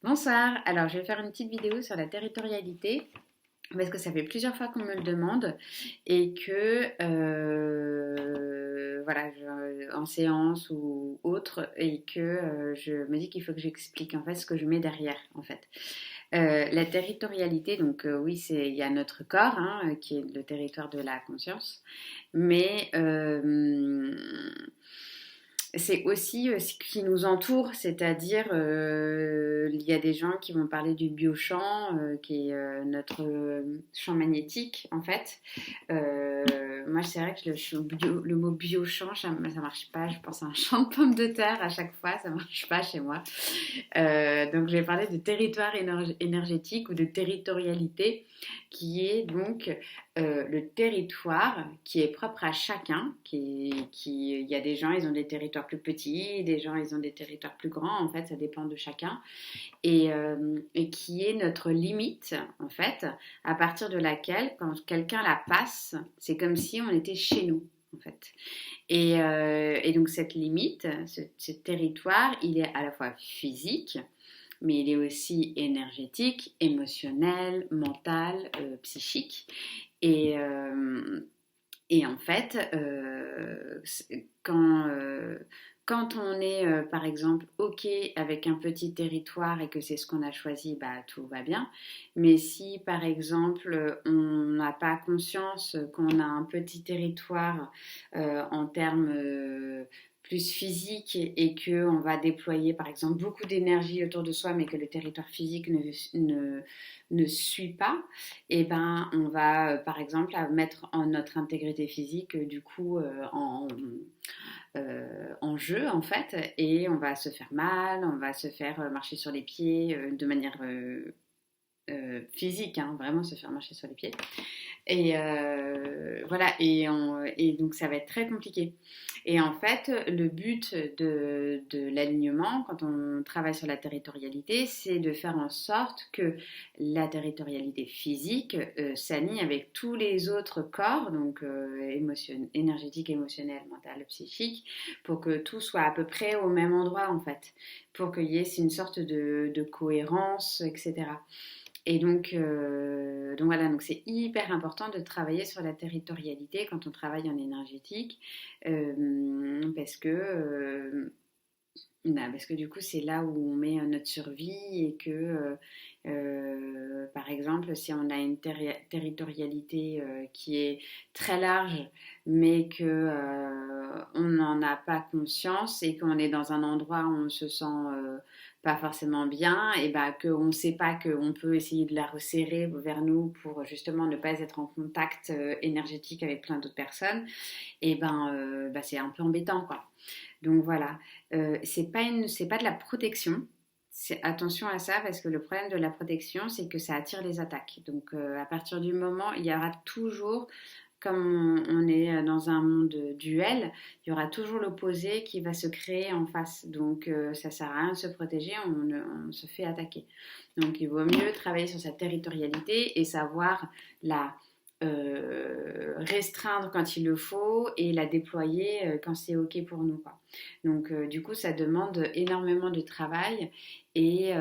Bonsoir, alors je vais faire une petite vidéo sur la territorialité parce que ça fait plusieurs fois qu'on me le demande et que voilà, en séance ou autre et que je me dis qu'il faut que j'explique en fait ce que je mets derrière en fait. La territorialité, donc oui, il y a notre corps qui est le territoire de la conscience, mais c'est aussi ce qui nous entoure, c'est-à-dire il y a des gens qui vont parler du biochamp, qui est notre champ magnétique en fait. Moi, c'est vrai que le mot biochamp, ça marche pas. Je pense à un champ de pommes de terre à chaque fois, ça marche pas chez moi. Donc, je vais parler de territoire énergétique ou de territorialité, qui est donc le territoire qui est propre à chacun. Il y a des gens, ils ont des territoires plus petits, des gens, ils ont des territoires plus grands. En fait, ça dépend de chacun. Et qui est notre limite, en fait, à partir de laquelle, quand quelqu'un la passe, c'est comme si on était chez nous. En fait. Et donc cette limite, ce territoire, il est à la fois physique, mais il est aussi énergétique, émotionnel, mental, psychique. Et, et en fait, quand on est, par exemple, OK avec un petit territoire et que c'est ce qu'on a choisi, bah, tout va bien. Mais si, par exemple, on n'a pas conscience qu'on a un petit territoire en termes plus physiques et qu'on va déployer, par exemple, beaucoup d'énergie autour de soi, mais que le territoire physique ne suit pas, et ben on va par exemple mettre en notre intégrité physique du coup en jeu en fait, et on va se faire mal, on va se faire marcher sur les pieds de manière physique, vraiment se faire marcher sur les pieds. Et voilà, et donc ça va être très compliqué. Et en fait, le but de l'alignement, quand on travaille sur la territorialité, c'est de faire en sorte que la territorialité physique s'aligne avec tous les autres corps, donc énergétique, émotionnel, mental, psychique, pour que tout soit à peu près au même endroit en fait, pour qu'il y ait une sorte de cohérence, etc. Et donc voilà, donc c'est hyper important de travailler sur la territorialité quand on travaille en énergétique, parce que parce que du coup c'est là où on met notre survie et que par exemple si on a une territorialité qui est très large mais que on n'en a pas conscience et qu'on est dans un endroit où on se sent pas forcément bien, et bah qu'on ne sait pas qu'on peut essayer de la resserrer vers nous pour justement ne pas être en contact énergétique avec plein d'autres personnes, et bah, c'est un peu embêtant quoi. Donc voilà, c'est pas de la protection. Attention à ça parce que le problème de la protection, c'est que ça attire les attaques. Donc à partir du moment, il y aura toujours, comme on est dans un monde duel, il y aura toujours l'opposé qui va se créer en face. Donc ça sert à rien de se protéger, on se fait attaquer. Donc il vaut mieux travailler sur sa territorialité et savoir la restreindre quand il le faut et la déployer quand c'est OK pour nous, quoi. Donc du coup, ça demande énormément de travail et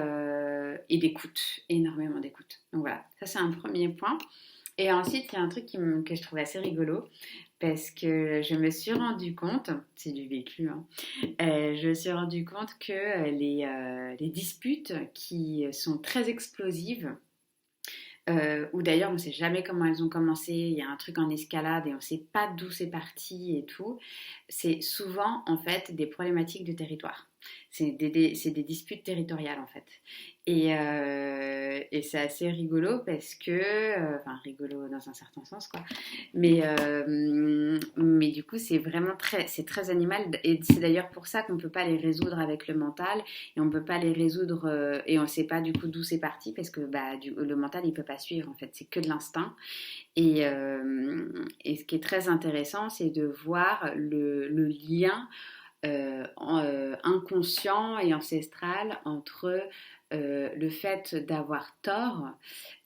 d'écoute, énormément d'écoute. Donc voilà, ça c'est un premier point. Et ensuite, il y a un truc que je trouve assez rigolo parce que je me suis rendu compte, c'est du vécu, je me suis rendu compte que les disputes qui sont très explosives, ou d'ailleurs on ne sait jamais comment elles ont commencé, il y a un truc en escalade et on ne sait pas d'où c'est parti et tout, c'est souvent en fait des problématiques de territoire. C'est des disputes territoriales en fait. Et c'est assez rigolo parce que, enfin rigolo dans un certain sens quoi, mais du coup c'est très animal et c'est d'ailleurs pour ça qu'on ne peut pas les résoudre avec le mental et on ne peut pas les résoudre et on ne sait pas du coup d'où c'est parti parce que bah, le mental il ne peut pas suivre en fait, c'est que de l'instinct. Et ce qui est très intéressant c'est de voir le lien inconscient et ancestral entre le fait d'avoir tort,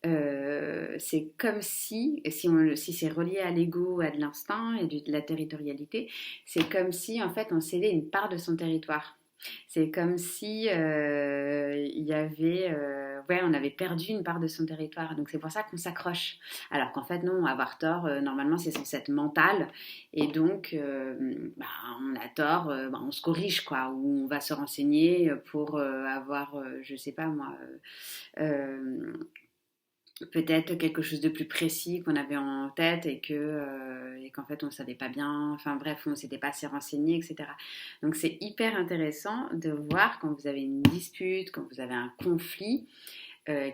c'est comme si c'est relié à l'ego, à de l'instinct et de la territorialité, c'est comme si en fait on cédait une part de son territoire. C'est comme si il y avait, ouais, on avait perdu une part de son territoire. Donc c'est pour ça qu'on s'accroche. Alors qu'en fait non, avoir tort, normalement c'est censé être mental, et donc bah, on a tort, bah, on se corrige quoi, ou on va se renseigner pour avoir, je sais pas moi. Euh, Peut-être quelque chose de plus précis qu'on avait en tête et qu'en fait on ne savait pas bien, enfin bref, on ne s'était pas assez renseigné, etc. Donc c'est hyper intéressant de voir quand vous avez une dispute, quand vous avez un conflit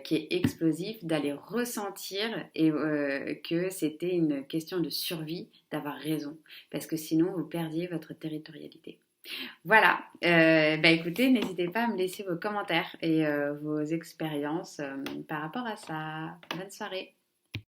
qui est explosif, d'aller ressentir que c'était une question de survie, d'avoir raison, parce que sinon vous perdiez votre territorialité. Voilà, bah écoutez, n'hésitez pas à me laisser vos commentaires et vos expériences par rapport à ça. Bonne soirée.